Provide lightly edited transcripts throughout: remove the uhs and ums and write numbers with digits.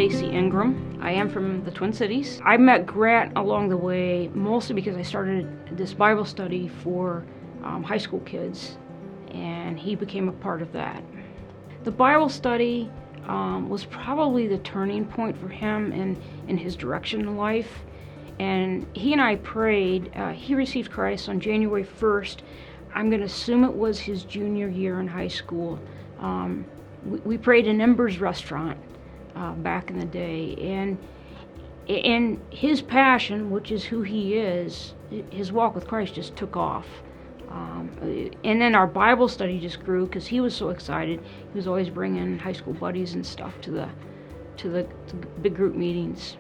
Stacy Ingraham. I am from the Twin Cities. I met Grant along the way mostly because I started this Bible study for high school kids, and he became a part of that. The Bible study was probably the turning point for him in his direction in life. And he and I prayed. He received Christ on January 1st. I'm going to assume it was his junior year in high school. We prayed in Ember's restaurant back in the day. And his passion, which is who he is, his walk with Christ just took off. And then our Bible study just grew because he was so excited. He was always bringing high school buddies and stuff to the big group meetings.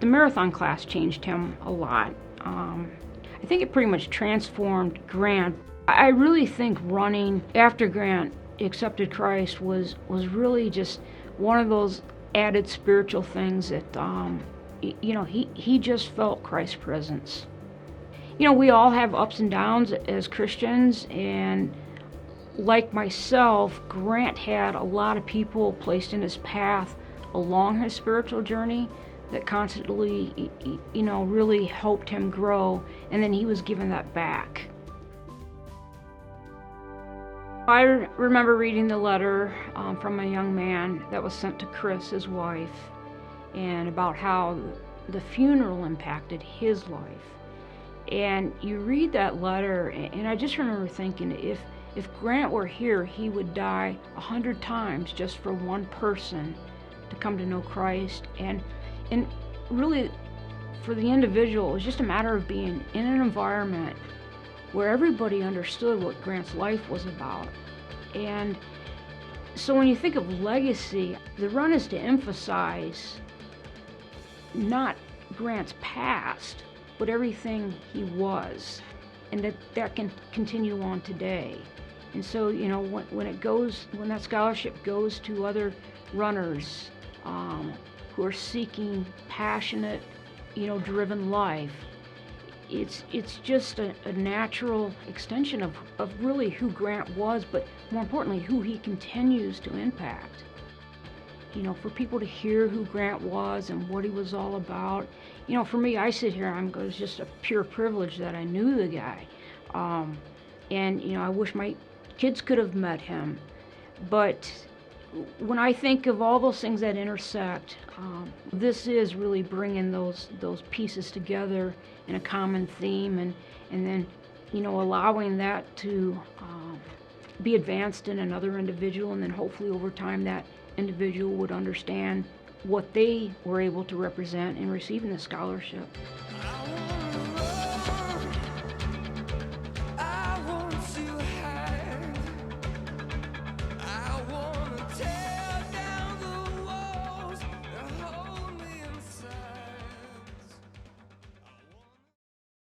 The marathon class changed him a lot. I think it pretty much transformed Grant. I really think running after Grant accepted Christ was really just one of those added spiritual things that he just felt Christ's presence. We all have ups and downs as Christians, and like myself, Grant had a lot of people placed in his path along his spiritual journey that constantly, really helped him grow, and then he was given that back. I remember reading the letter from a young man that was sent to Chris, his wife, and about how the funeral impacted his life. And you read that letter, and I just remember thinking, if Grant were here, he would die 100 times just for one person to come to know Christ. And really, for the individual, it was just a matter of being in an environment where everybody understood what Grant's life was about. And so when you think of legacy, the run is to emphasize not Grant's past, but everything he was, and that can continue on today. And so, when that scholarship goes to other runners who are seeking passionate, driven life, it's just a natural extension of really who Grant was, but more importantly, who he continues to impact. For people to hear who Grant was and what he was all about. For me, I sit here, it's just a pure privilege that I knew the guy. And I wish my kids could have met him. But when I think of all those things that intersect, this is really bringing those pieces together in a common theme, and then, allowing that to be advanced in another individual, and then hopefully over time that individual would understand what they were able to represent in receiving the scholarship.